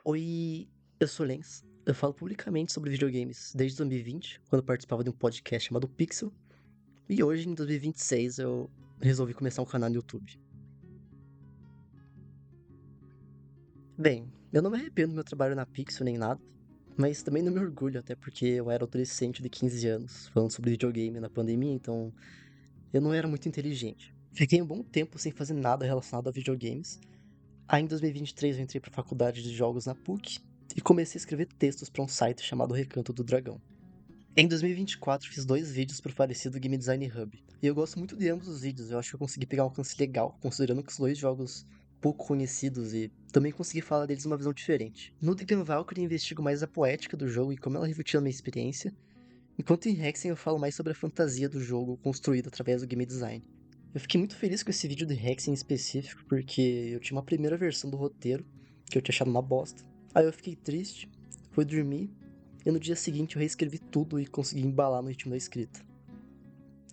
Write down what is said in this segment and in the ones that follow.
Oi, eu sou Lens. Eu falo publicamente sobre videogames desde 2020, quando eu participava de um podcast chamado Pixel. E hoje, em 2026, eu resolvi começar um canal no YouTube. Bem, eu não me arrependo do meu trabalho na Pixel nem nada, mas também não me orgulho, até porque eu era adolescente de 15 anos, falando sobre videogame na pandemia, então eu não era muito inteligente. Fiquei um bom tempo sem fazer nada relacionado a videogames. Aí em 2023 eu entrei para a faculdade de jogos na PUC e comecei a escrever textos para um site chamado Recanto do Dragão. Em 2024 fiz 2 vídeos pro falecido Game Design Hub. E eu gosto muito de ambos os vídeos, eu acho que eu consegui pegar um alcance legal, considerando que os dois jogos pouco conhecidos e também consegui falar deles de uma visão diferente. No The Gun Valkyrie eu investigo mais a poética do jogo e como ela refletiu a minha experiência, enquanto em Hexen eu falo mais sobre a fantasia do jogo construída através do game design. Eu fiquei muito feliz com esse vídeo de Hexen em específico, porque eu tinha uma primeira versão do roteiro, que eu tinha achado uma bosta. Aí eu fiquei triste, fui dormir, e no dia seguinte eu reescrevi tudo e consegui embalar no ritmo da escrita.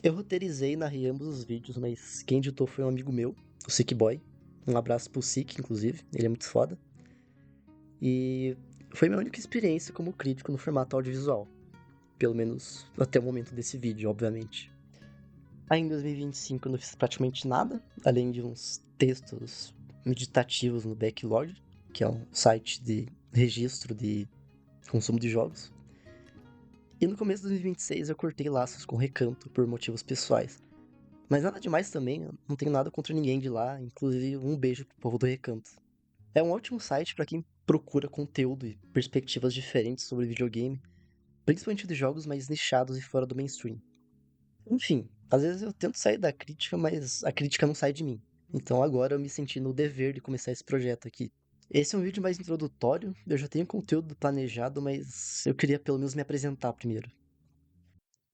Eu roteirizei e narrei ambos os vídeos, mas quem editou foi um amigo meu, o Sick Boy. Um abraço pro Sick, inclusive, ele é muito foda. E foi minha única experiência como crítico no formato audiovisual. Pelo menos até o momento desse vídeo, obviamente. Aí em 2025 eu não fiz praticamente nada, além de uns textos meditativos no Backlog, que é um site de registro de consumo de jogos. E no começo de 2026 eu cortei laços com o Recanto por motivos pessoais. Mas nada demais também, eu não tenho nada contra ninguém de lá, inclusive um beijo pro povo do Recanto. É um ótimo site para quem procura conteúdo e perspectivas diferentes sobre videogame, principalmente de jogos mais nichados e fora do mainstream. Enfim, às vezes eu tento sair da crítica, mas a crítica não sai de mim. Então agora eu me senti no dever de começar esse projeto aqui. Esse é um vídeo mais introdutório, eu já tenho conteúdo planejado, mas eu queria pelo menos me apresentar primeiro.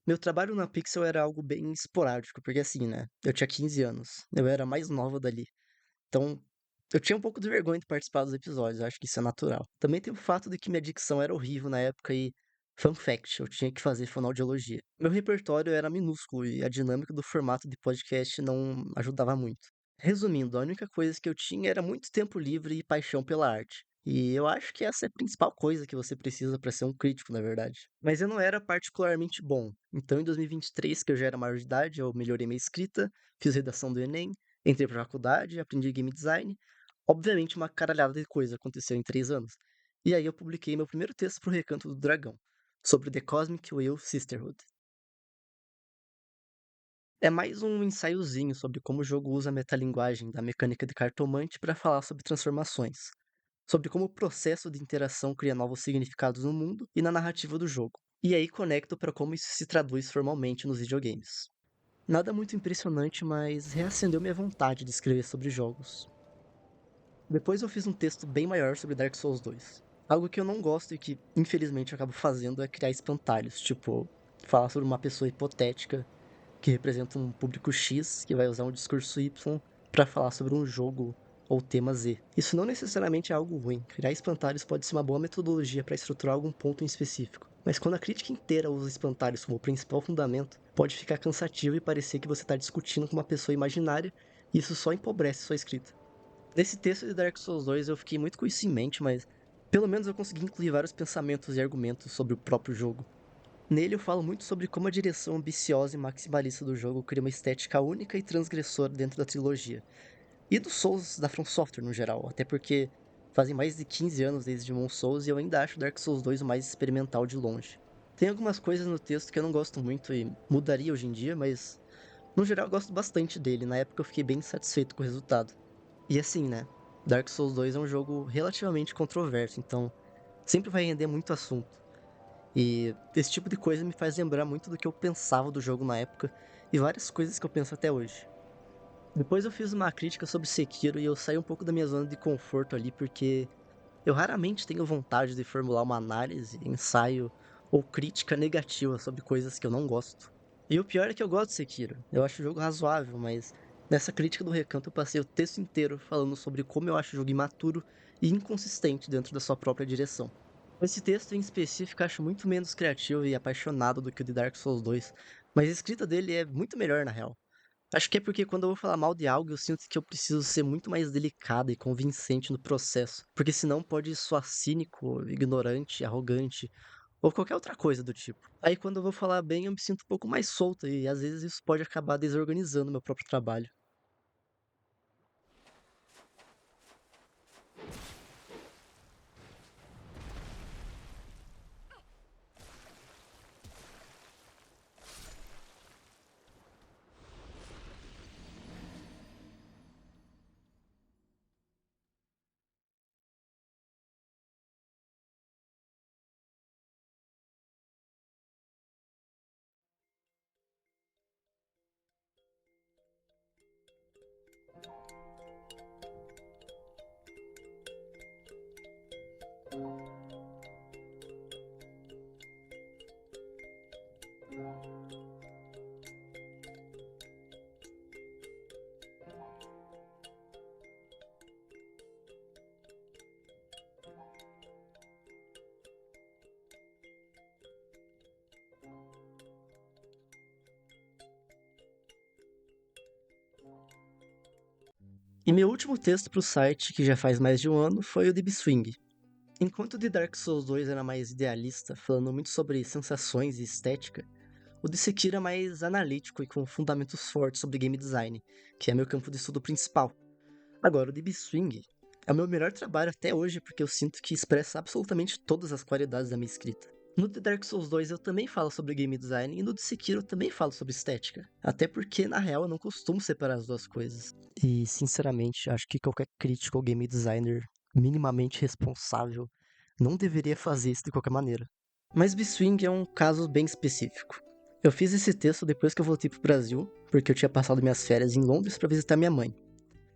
Meu trabalho na Pixel era algo bem esporádico, porque assim, né? Eu tinha 15 anos, eu era a mais nova dali. Então, eu tinha um pouco de vergonha de participar dos episódios, eu acho que isso é natural. Também tem o fato de que minha dicção era horrível na época e, fun fact, eu tinha que fazer fonoaudiologia. Meu repertório era minúsculo e a dinâmica do formato de podcast não ajudava muito. Resumindo, a única coisa que eu tinha era muito tempo livre e paixão pela arte. E eu acho que essa é a principal coisa que você precisa para ser um crítico, na verdade. Mas eu não era particularmente bom. Então, em 2023, que eu já era maior de idade, eu melhorei minha escrita, fiz redação do Enem, entrei pra faculdade, aprendi game design. Obviamente, uma caralhada de coisa aconteceu em 3 anos. E aí eu publiquei meu primeiro texto pro Recanto do Dragão, sobre The Cosmic Wheel Sisterhood. É mais um ensaiozinho sobre como o jogo usa a metalinguagem da mecânica de cartomante para falar sobre transformações, sobre como o processo de interação cria novos significados no mundo e na narrativa do jogo. E aí conecto para como isso se traduz formalmente nos videogames. Nada muito impressionante, mas reacendeu minha vontade de escrever sobre jogos. Depois eu fiz um texto bem maior sobre Dark Souls 2. Algo que eu não gosto e que, infelizmente, eu acabo fazendo é criar espantalhos, tipo, falar sobre uma pessoa hipotética que representa um público X que vai usar um discurso Y para falar sobre um jogo ou tema Z. Isso não necessariamente é algo ruim. Criar espantalhos pode ser uma boa metodologia para estruturar algum ponto em específico. Mas quando a crítica inteira usa espantalhos como o principal fundamento, pode ficar cansativo e parecer que você está discutindo com uma pessoa imaginária, e isso só empobrece sua escrita. Nesse texto de Dark Souls 2 eu fiquei muito com isso em mente, mas pelo menos eu consegui incluir vários pensamentos e argumentos sobre o próprio jogo. Nele eu falo muito sobre como a direção ambiciosa e maximalista do jogo cria uma estética única e transgressora dentro da trilogia. E dos Souls da From Software no geral, até porque fazem mais de 15 anos desde Demon Souls e eu ainda acho Dark Souls 2 o mais experimental de longe. Tem algumas coisas no texto que eu não gosto muito e mudaria hoje em dia, mas no geral eu gosto bastante dele, na época eu fiquei bem satisfeito com o resultado. E assim, né? Dark Souls 2 é um jogo relativamente controverso, então sempre vai render muito assunto. E esse tipo de coisa me faz lembrar muito do que eu pensava do jogo na época e várias coisas que eu penso até hoje. Depois eu fiz uma crítica sobre Sekiro e eu saí um pouco da minha zona de conforto ali porque eu raramente tenho vontade de formular uma análise, ensaio ou crítica negativa sobre coisas que eu não gosto. E o pior é que eu gosto de Sekiro. Eu acho o jogo razoável, mas nessa crítica do Recanto eu passei o texto inteiro falando sobre como eu acho o jogo imaturo e inconsistente dentro da sua própria direção. Esse texto em específico eu acho muito menos criativo e apaixonado do que o de Dark Souls 2, mas a escrita dele é muito melhor na real. Acho que é porque quando eu vou falar mal de algo, eu sinto que eu preciso ser muito mais delicado e convincente no processo, porque senão pode soar cínico, ignorante, arrogante ou qualquer outra coisa do tipo. Aí quando eu vou falar bem, eu me sinto um pouco mais solta e às vezes isso pode acabar desorganizando meu próprio trabalho. E meu último texto para o site, que já faz mais de um ano, foi o de Swing. Enquanto o de Dark Souls 2 era mais idealista, falando muito sobre sensações e estética, o de Sekiro é mais analítico e com fundamentos fortes sobre game design, que é meu campo de estudo principal. Agora, o de Swing é o meu melhor trabalho até hoje porque eu sinto que expressa absolutamente todas as qualidades da minha escrita. No The Dark Souls 2 eu também falo sobre game design e no de Sekiro eu também falo sobre estética. Até porque, na real, eu não costumo separar as duas coisas. E, sinceramente, acho que qualquer crítico ou game designer minimamente responsável não deveria fazer isso de qualquer maneira. Mas Biswing é um caso bem específico. Eu fiz esse texto depois que eu voltei pro Brasil, porque eu tinha passado minhas férias em Londres para visitar minha mãe.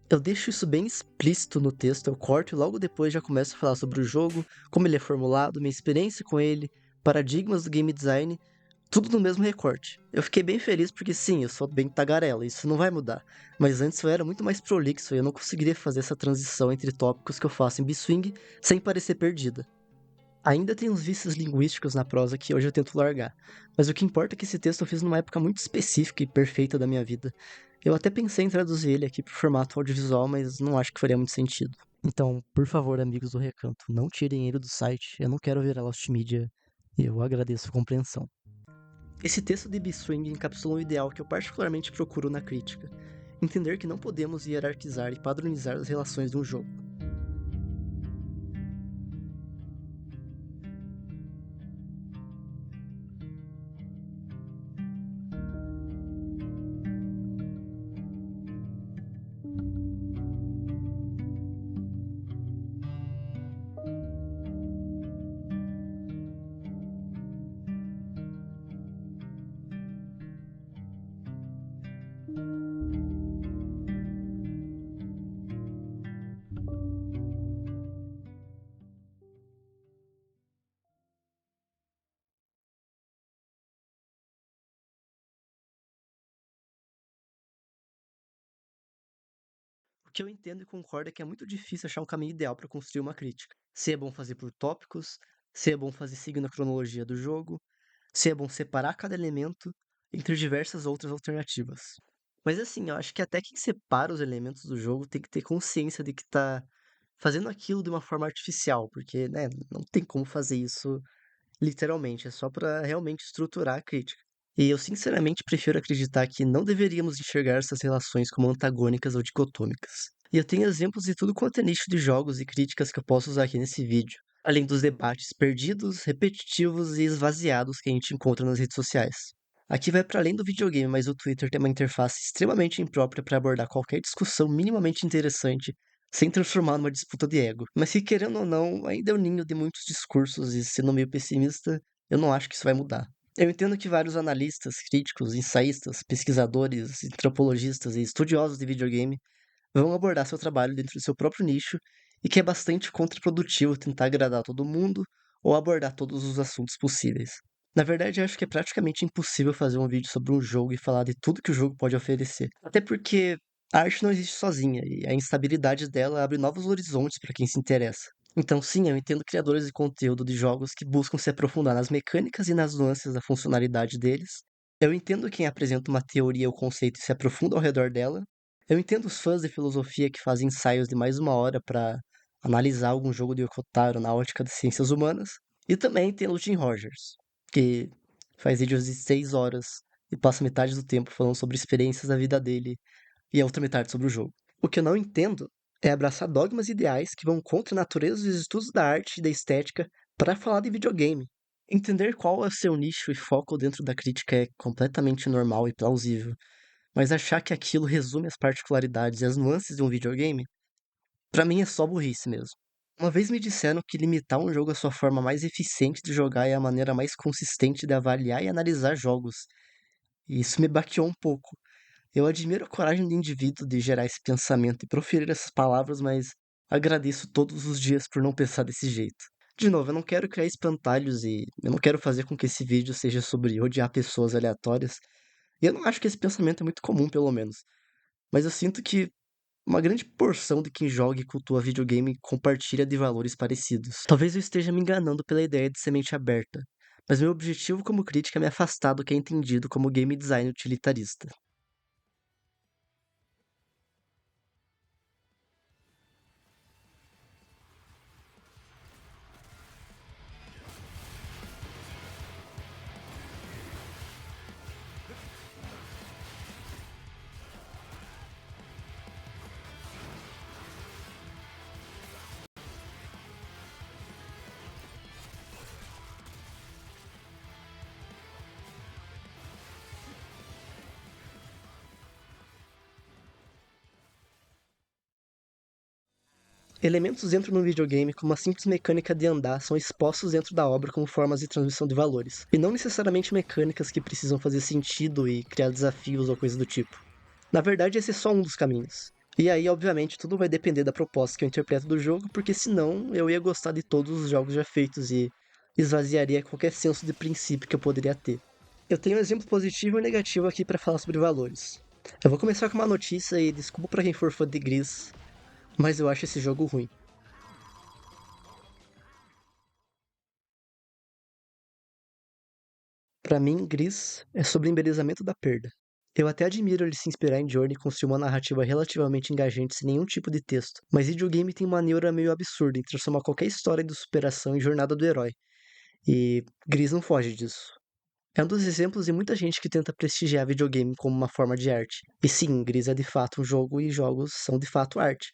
Eu deixo isso bem explícito no texto, eu corto e logo depois já começo a falar sobre o jogo, como ele é formulado, minha experiência com ele, paradigmas do game design, tudo no mesmo recorte. Eu fiquei bem feliz porque sim, eu sou bem tagarela, isso não vai mudar. Mas antes eu era muito mais prolixo e eu não conseguiria fazer essa transição entre tópicos que eu faço em Biswing sem parecer perdida. Ainda tem uns vícios linguísticos na prosa que hoje eu tento largar, mas o que importa é que esse texto eu fiz numa época muito específica e perfeita da minha vida. Eu até pensei em traduzir ele aqui pro formato audiovisual, mas não acho que faria muito sentido. Então, por favor, amigos do Recanto, não tirem ele do site, eu não quero virar Lost Media, e eu agradeço a compreensão. Esse texto de B-Swing encapsula um ideal que eu particularmente procuro na crítica: entender que não podemos hierarquizar e padronizar as relações de um jogo. O que eu entendo e concordo é que é muito difícil achar um caminho ideal para construir uma crítica. Se é bom fazer por tópicos, se é bom fazer seguindo a cronologia do jogo, se é bom separar cada elemento entre diversas outras alternativas. Mas assim, eu acho que até quem separa os elementos do jogo tem que ter consciência de que tá fazendo aquilo de uma forma artificial, porque, né, não tem como fazer isso literalmente, é só para realmente estruturar a crítica. E eu sinceramente prefiro acreditar que não deveríamos enxergar essas relações como antagônicas ou dicotômicas. E eu tenho exemplos de tudo quanto é nicho de jogos e críticas que eu posso usar aqui nesse vídeo, além dos debates perdidos, repetitivos e esvaziados que a gente encontra nas redes sociais. Aqui vai para além do videogame, mas o Twitter tem uma interface extremamente imprópria para abordar qualquer discussão minimamente interessante, sem transformar numa disputa de ego. Mas que querendo ou não, ainda é o ninho de muitos discursos e sendo meio pessimista, eu não acho que isso vai mudar. Eu entendo que vários analistas, críticos, ensaístas, pesquisadores, antropologistas e estudiosos de videogame vão abordar seu trabalho dentro do seu próprio nicho e que é bastante contraprodutivo tentar agradar todo mundo ou abordar todos os assuntos possíveis. Na verdade, eu acho que é praticamente impossível fazer um vídeo sobre um jogo e falar de tudo que o jogo pode oferecer. Até porque a arte não existe sozinha e a instabilidade dela abre novos horizontes para quem se interessa. Então, sim, eu entendo criadores de conteúdo de jogos que buscam se aprofundar nas mecânicas e nas nuances da funcionalidade deles. Eu entendo quem apresenta uma teoria ou conceito e se aprofunda ao redor dela. Eu entendo os fãs de filosofia que fazem ensaios de mais 1 hora para analisar algum jogo de Yokotaro na ótica das ciências humanas. E também tem o Tim Rogers, que faz vídeos de 6 horas e passa metade do tempo falando sobre experiências da vida dele e a outra metade sobre o jogo. O que eu não entendo é abraçar dogmas ideais que vão contra a natureza dos estudos da arte e da estética para falar de videogame. Entender qual é o seu nicho e foco dentro da crítica é completamente normal e plausível, mas achar que aquilo resume as particularidades e as nuances de um videogame, pra mim é só burrice mesmo. Uma vez me disseram que limitar um jogo à sua forma mais eficiente de jogar é a maneira mais consistente de avaliar e analisar jogos, e isso me baqueou um pouco. Eu admiro a coragem do indivíduo de gerar esse pensamento e proferir essas palavras, mas agradeço todos os dias por não pensar desse jeito. De novo, eu não quero criar espantalhos e eu não quero fazer com que esse vídeo seja sobre odiar pessoas aleatórias. E eu não acho que esse pensamento é muito comum, pelo menos. Mas eu sinto que uma grande porção de quem joga e cultua videogame compartilha de valores parecidos. Talvez eu esteja me enganando pela ideia de semente aberta, mas meu objetivo como crítica é me afastar do que é entendido como game design utilitarista. Elementos dentro de um videogame, como a simples mecânica de andar, são expostos dentro da obra como formas de transmissão de valores, e não necessariamente mecânicas que precisam fazer sentido e criar desafios ou coisa do tipo. Na verdade, esse é só um dos caminhos. E aí, obviamente, tudo vai depender da proposta que eu interpreto do jogo, porque senão eu ia gostar de todos os jogos já feitos e esvaziaria qualquer senso de princípio que eu poderia ter. Eu tenho um exemplo positivo e negativo aqui para falar sobre valores. Eu vou começar com uma notícia e desculpa para quem for fã de Gris, mas eu acho esse jogo ruim. Pra mim, Gris é sobre embelezamento da perda. Eu até admiro ele se inspirar em Journey e construir uma narrativa relativamente engajante sem nenhum tipo de texto, mas videogame tem uma neura meio absurda em transformar qualquer história de superação em jornada do herói, e Gris não foge disso. É um dos exemplos de muita gente que tenta prestigiar videogame como uma forma de arte. E sim, Gris é de fato um jogo e jogos são de fato arte.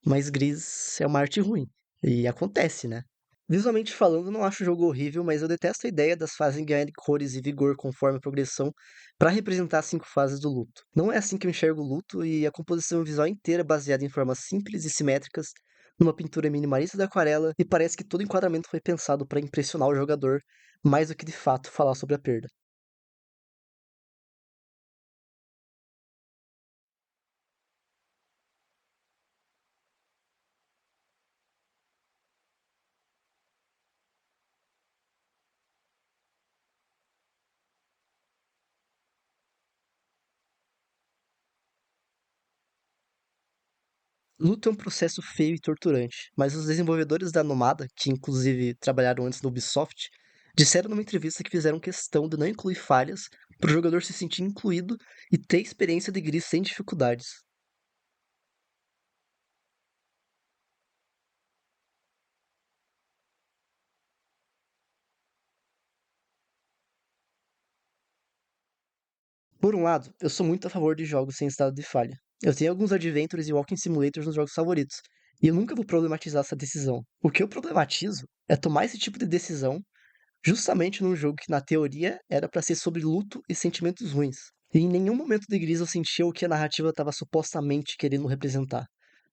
Mas Gris é uma arte ruim. E acontece, né? Visualmente falando, não acho o jogo horrível, mas eu detesto a ideia das fases ganharem cores e vigor conforme a progressão para representar as 5 fases do luto. Não é assim que eu enxergo o luto, e a composição visual inteira é baseada em formas simples e simétricas, numa pintura minimalista da aquarela, e parece que todo enquadramento foi pensado para impressionar o jogador, mais do que de fato falar sobre a perda. Luto é um processo feio e torturante, mas os desenvolvedores da Nomada, que inclusive trabalharam antes no Ubisoft, disseram numa entrevista que fizeram questão de não incluir falhas para o jogador se sentir incluído e ter experiência de gris sem dificuldades. Por um lado, eu sou muito a favor de jogos sem estado de falha. Eu tenho alguns Adventures e Walking Simulators nos jogos favoritos, e eu nunca vou problematizar essa decisão. O que eu problematizo é tomar esse tipo de decisão justamente num jogo que, na teoria, era pra ser sobre luto e sentimentos ruins. E em nenhum momento de Gris eu sentia o que a narrativa estava supostamente querendo representar.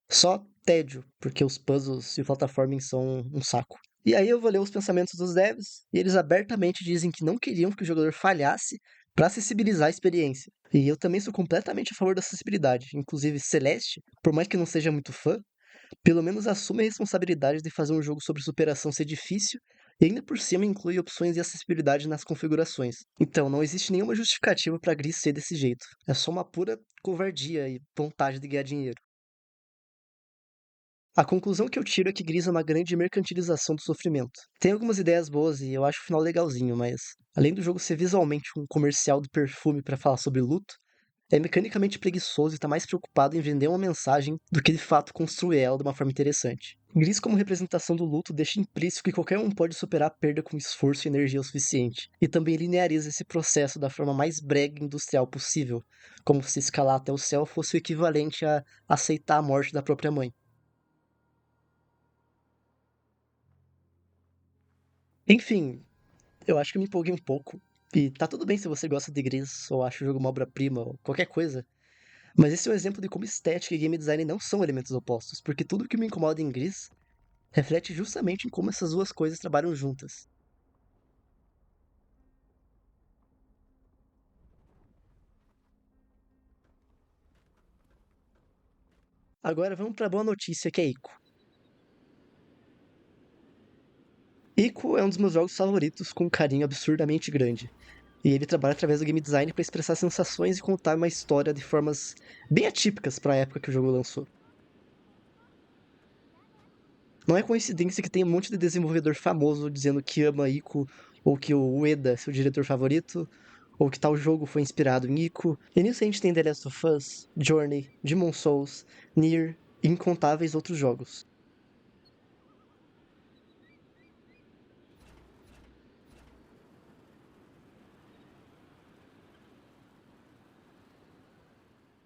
Só tédio, porque os puzzles e o platforming são um saco. E aí eu vou ler os pensamentos dos devs, e eles abertamente dizem que não queriam que o jogador falhasse para acessibilizar a experiência. E eu também sou completamente a favor da acessibilidade. Inclusive, Celeste, por mais que eu não seja muito fã, pelo menos assume a responsabilidade de fazer um jogo sobre superação ser difícil e ainda por cima inclui opções de acessibilidade nas configurações. Então, não existe nenhuma justificativa para Gris ser desse jeito. É só uma pura covardia e vontade de ganhar dinheiro. A conclusão que eu tiro é que Gris é uma grande mercantilização do sofrimento. Tem algumas ideias boas e eu acho o final legalzinho, mas além do jogo ser visualmente um comercial do perfume para falar sobre luto, é mecanicamente preguiçoso e tá mais preocupado em vender uma mensagem do que de fato construir ela de uma forma interessante. Gris como representação do luto deixa implícito que qualquer um pode superar a perda com esforço e energia o suficiente, e também lineariza esse processo da forma mais brega e industrial possível, como se escalar até o céu fosse o equivalente a aceitar a morte da própria mãe. Enfim, eu acho que me empolguei um pouco. E tá tudo bem se você gosta de Gris ou acha o jogo uma obra-prima ou qualquer coisa. Mas esse é um exemplo de como estética e game design não são elementos opostos, porque tudo que me incomoda em Gris reflete justamente em como essas duas coisas trabalham juntas. Agora vamos pra boa notícia que é Ico. Ico é um dos meus jogos favoritos com um carinho absurdamente grande. E ele trabalha através do game design para expressar sensações e contar uma história de formas bem atípicas para a época que o jogo lançou. Não é coincidência que tem um monte de desenvolvedor famoso dizendo que ama Ico, ou que o Ueda é seu diretor favorito, ou que tal jogo foi inspirado em Ico. E nisso a gente tem The Last of Us, Journey, Demon Souls, Nier e incontáveis outros jogos.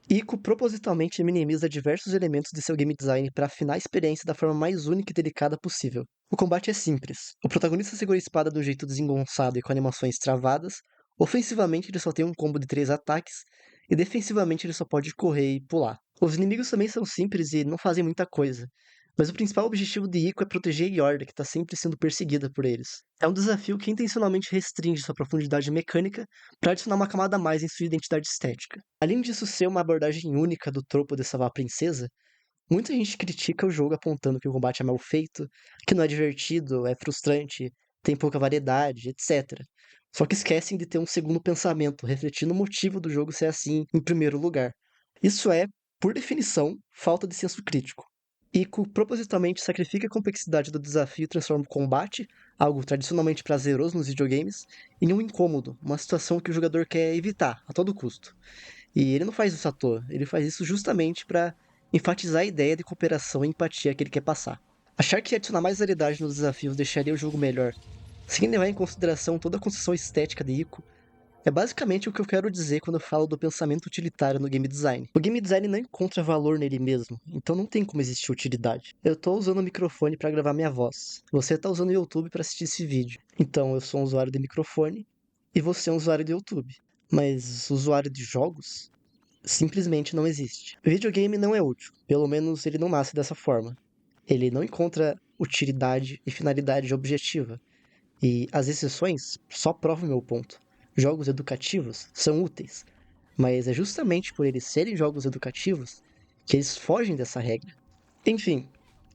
Ico propositalmente minimiza diversos elementos de seu game design para afinar a experiência da forma mais única e delicada possível. O combate é simples. O protagonista segura a espada de um jeito desengonçado e com animações travadas. Ofensivamente, ele só tem um combo de 3 ataques, e defensivamente ele só pode correr e pular. Os inimigos também são simples e não fazem muita coisa, mas o principal objetivo de Ico é proteger Yorda, que está sempre sendo perseguida por eles. É um desafio que intencionalmente restringe sua profundidade mecânica para adicionar uma camada a mais em sua identidade estética. Além disso ser uma abordagem única do tropo de salvar a princesa, muita gente critica o jogo apontando que o combate é mal feito, que não é divertido, é frustrante, tem pouca variedade, etc. Só que esquecem de ter um segundo pensamento, refletindo o motivo do jogo ser assim em primeiro lugar. Isso é, por definição, falta de senso crítico. Ico propositalmente sacrifica a complexidade do desafio e transforma o combate, algo tradicionalmente prazeroso nos videogames, em um incômodo, uma situação que o jogador quer evitar a todo custo. E ele não faz isso à toa, ele faz isso justamente para enfatizar a ideia de cooperação e empatia que ele quer passar. Achar que adicionar mais variedade nos desafios deixaria o jogo melhor, sem levar em consideração toda a construção estética de Ico, é basicamente o que eu quero dizer quando eu falo do pensamento utilitário no game design. O game design não encontra valor nele mesmo, então não tem como existir utilidade. Eu tô usando o microfone para gravar minha voz. Você tá usando o YouTube para assistir esse vídeo. Então eu sou um usuário de microfone e você é um usuário do YouTube. Mas usuário de jogos simplesmente não existe. O videogame não é útil, pelo menos ele não nasce dessa forma. Ele não encontra utilidade e finalidade objetiva. E as exceções só provam meu ponto. Jogos educativos são úteis, mas é justamente por eles serem jogos educativos que eles fogem dessa regra. Enfim,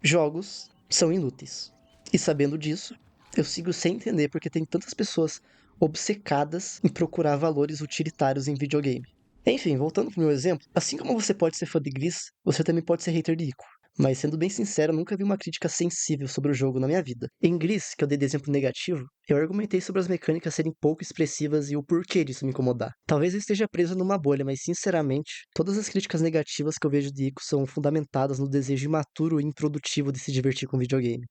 jogos são inúteis. E sabendo disso, eu sigo sem entender porque tem tantas pessoas obcecadas em procurar valores utilitários em videogame. Enfim, voltando pro meu exemplo, assim como você pode ser fã de Gris, você também pode ser hater de Ico. Mas sendo bem sincero, eu nunca vi uma crítica sensível sobre o jogo na minha vida. Em Gris, que eu dei de exemplo negativo, eu argumentei sobre as mecânicas serem pouco expressivas e o porquê disso me incomodar. Talvez eu esteja preso numa bolha, mas sinceramente, todas as críticas negativas que eu vejo de Ico são fundamentadas no desejo imaturo e improdutivo de se divertir com videogame.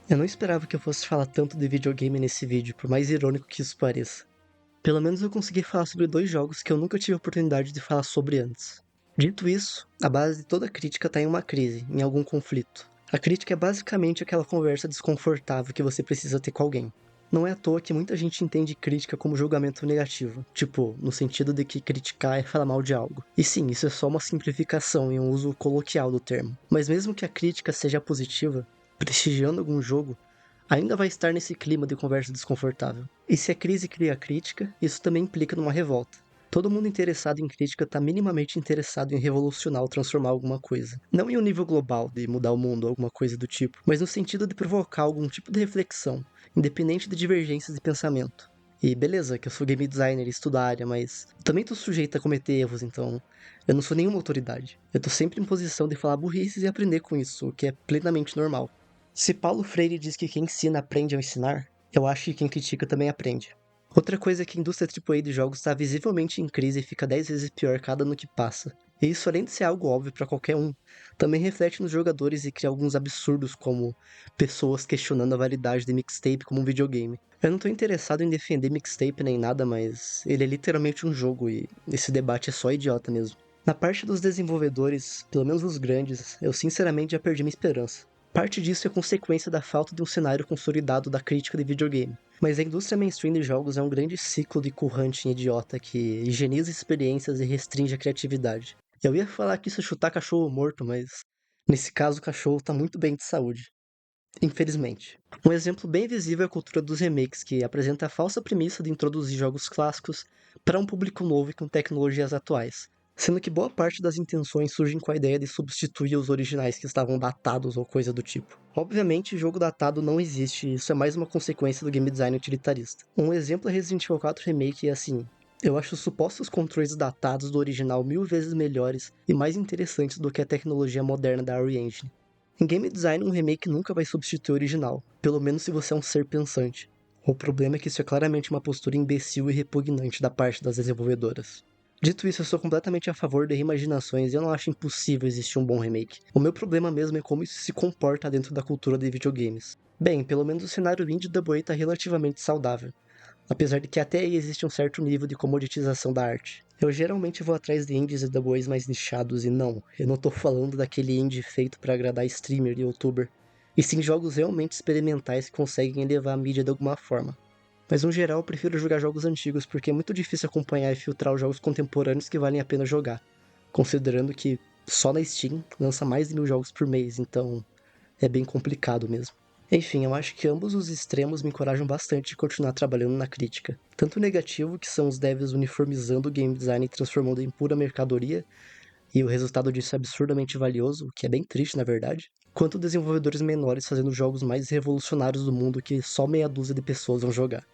Eu não esperava que eu fosse falar tanto de videogame nesse vídeo, por mais irônico que isso pareça. Pelo menos eu consegui falar sobre dois jogos que eu nunca tive a oportunidade de falar sobre antes. Dito isso, a base de toda crítica está em uma crise, em algum conflito. A crítica é basicamente aquela conversa desconfortável que você precisa ter com alguém. Não é à toa que muita gente entende crítica como julgamento negativo, tipo, no sentido de que criticar é falar mal de algo. E sim, isso é só uma simplificação e um uso coloquial do termo. Mas mesmo que a crítica seja positiva, prestigiando algum jogo, ainda vai estar nesse clima de conversa desconfortável. E se a crise cria crítica, isso também implica numa revolta. Todo mundo interessado em crítica está minimamente interessado em revolucionar ou transformar alguma coisa. Não em um nível global de mudar o mundo ou alguma coisa do tipo, mas no sentido de provocar algum tipo de reflexão, independente de divergências de pensamento. E beleza, que eu sou game designer e estudo a área, mas eu também tô sujeito a cometer erros, então eu não sou nenhuma autoridade. Eu tô sempre em posição de falar burrices e aprender com isso, o que é plenamente normal. Se Paulo Freire diz que quem ensina aprende ao ensinar, eu acho que quem critica também aprende. Outra coisa é que a indústria AAA de jogos está visivelmente em crise e fica 10 vezes pior cada ano que passa. E isso, além de ser algo óbvio para qualquer um, também reflete nos jogadores e cria alguns absurdos, como pessoas questionando a validade de mixtape como um videogame. Eu não tô interessado em defender mixtape nem nada, mas ele é literalmente um jogo e esse debate é só idiota mesmo. Na parte dos desenvolvedores, pelo menos os grandes, eu sinceramente já perdi minha esperança. Parte disso é consequência da falta de um cenário consolidado da crítica de videogame. Mas a indústria mainstream de jogos é um grande ciclo de currante idiota que higieniza experiências e restringe a criatividade. Eu ia falar que isso é chutar cachorro morto, mas nesse caso o cachorro tá muito bem de saúde. Infelizmente. Um exemplo bem visível é a cultura dos remakes, que apresenta a falsa premissa de introduzir jogos clássicos para um público novo e com tecnologias atuais, sendo que boa parte das intenções surgem com a ideia de substituir os originais que estavam datados ou coisa do tipo. Obviamente, jogo datado não existe, e isso é mais uma consequência do game design utilitarista. Um exemplo é Resident Evil 4 Remake e assim, eu acho os supostos controles datados do original 1000 vezes melhores e mais interessantes do que a tecnologia moderna da Unreal Engine. Em game design, um remake nunca vai substituir o original, pelo menos se você é um ser pensante. O problema é que isso é claramente uma postura imbecil e repugnante da parte das desenvolvedoras. Dito isso, eu sou completamente a favor de reimaginações e eu não acho impossível existir um bom remake. O meu problema mesmo é como isso se comporta dentro da cultura de videogames. Bem, pelo menos o cenário indie da Double está relativamente saudável, apesar de que até aí existe um certo nível de comoditização da arte. Eu geralmente vou atrás de indies e doubles mais nichados e não, eu não tô falando daquele indie feito para agradar streamer e youtuber, e sim jogos realmente experimentais que conseguem elevar a mídia de alguma forma. Mas no geral eu prefiro jogar jogos antigos porque é muito difícil acompanhar e filtrar os jogos contemporâneos que valem a pena jogar, considerando que só na Steam lança mais de 1000 jogos por mês, então é bem complicado mesmo. Enfim, eu acho que ambos os extremos me encorajam bastante a continuar trabalhando na crítica. Tanto o negativo, que são os devs uniformizando o game design e transformando em pura mercadoria, e o resultado disso é absurdamente valioso, o que é bem triste na verdade, quanto desenvolvedores menores fazendo jogos mais revolucionários do mundo que só meia dúzia de pessoas vão jogar.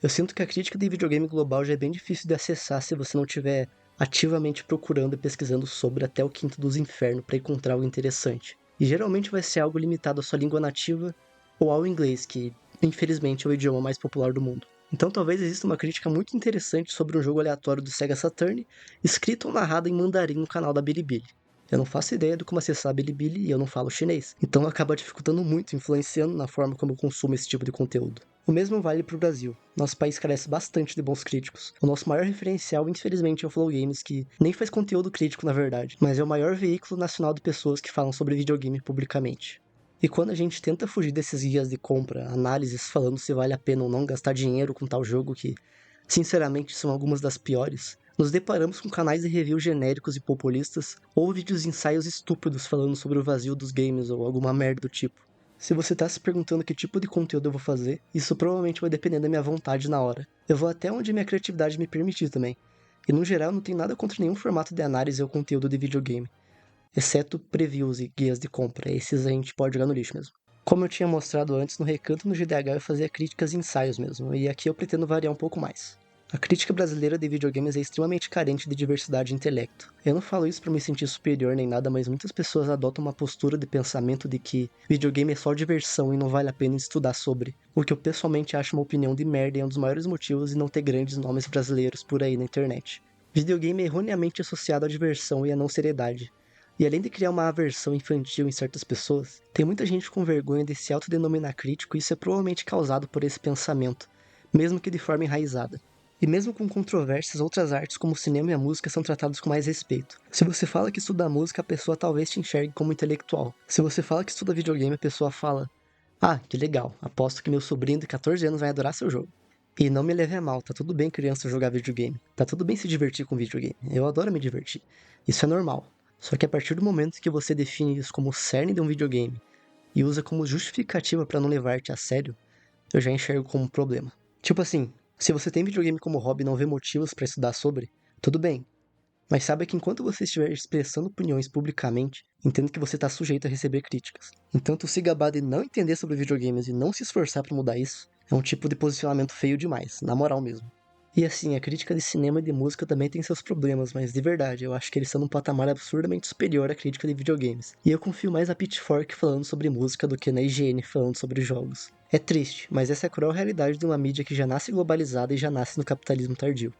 Eu sinto que a crítica de videogame global já é bem difícil de acessar se você não estiver ativamente procurando e pesquisando sobre até o quinto dos infernos para encontrar algo interessante. E geralmente vai ser algo limitado à sua língua nativa ou ao inglês, que infelizmente é o idioma mais popular do mundo. Então talvez exista uma crítica muito interessante sobre um jogo aleatório do Sega Saturn, escrito ou narrado em mandarim no canal da Bilibili. Eu não faço ideia de como acessar a Bilibili e eu não falo chinês, então acaba dificultando muito, influenciando na forma como eu consumo esse tipo de conteúdo. O mesmo vale para o Brasil. Nosso país carece bastante de bons críticos. O nosso maior referencial, infelizmente, é o Flow Games, que nem faz conteúdo crítico na verdade, mas é o maior veículo nacional de pessoas que falam sobre videogame publicamente. E quando a gente tenta fugir desses guias de compra, análises falando se vale a pena ou não gastar dinheiro com tal jogo que, sinceramente, são algumas das piores, nos deparamos com canais de review genéricos e populistas ou vídeos de ensaios estúpidos falando sobre o vazio dos games ou alguma merda do tipo. Se você tá se perguntando que tipo de conteúdo eu vou fazer, isso provavelmente vai depender da minha vontade na hora. Eu vou até onde minha criatividade me permitir também. E no geral, não tenho nada contra nenhum formato de análise ou conteúdo de videogame, exceto previews e guias de compra. Esses a gente pode jogar no lixo mesmo. Como eu tinha mostrado antes, no Recanto no GDH eu fazia críticas e ensaios mesmo, e aqui eu pretendo variar um pouco mais. A crítica brasileira de videogames é extremamente carente de diversidade de intelecto. Eu não falo isso para me sentir superior nem nada, mas muitas pessoas adotam uma postura de pensamento de que videogame é só diversão e não vale a pena estudar sobre, o que eu pessoalmente acho uma opinião de merda e é um dos maiores motivos de não ter grandes nomes brasileiros por aí na internet. Videogame é erroneamente associado à diversão e à não seriedade. E além de criar uma aversão infantil em certas pessoas, tem muita gente com vergonha de se autodenominar crítico e isso é provavelmente causado por esse pensamento, mesmo que de forma enraizada. E mesmo com controvérsias, outras artes como o cinema e a música são tratadas com mais respeito. Se você fala que estuda música, a pessoa talvez te enxergue como intelectual. Se você fala que estuda videogame, a pessoa fala: Ah, que legal. Aposto que meu sobrinho de 14 anos vai adorar seu jogo. E não me leve a mal, tá tudo bem criança jogar videogame. Tá tudo bem se divertir com videogame. Eu adoro me divertir. Isso é normal. Só que a partir do momento que você define isso como o cerne de um videogame e usa como justificativa pra não levar-te a sério, eu já enxergo como um problema. Tipo assim, se você tem videogame como hobby e não vê motivos pra estudar sobre, tudo bem. Mas saiba que enquanto você estiver expressando opiniões publicamente, entenda que você está sujeito a receber críticas. Então, se gabar de não entender sobre videogames e não se esforçar para mudar isso, é um tipo de posicionamento feio demais, na moral mesmo. E assim, a crítica de cinema e de música também tem seus problemas, mas de verdade, eu acho que eles estão num patamar absurdamente superior à crítica de videogames. E eu confio mais na Pitchfork falando sobre música do que na IGN falando sobre jogos. É triste, mas essa é a cruel realidade de uma mídia que já nasce globalizada e já nasce no capitalismo tardio.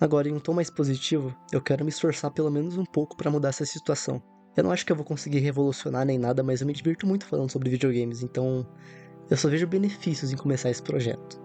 Agora, em um tom mais positivo, eu quero me esforçar pelo menos um pouco para mudar essa situação. Eu não acho que eu vou conseguir revolucionar nem nada, mas eu me divirto muito falando sobre videogames, então eu só vejo benefícios em começar esse projeto.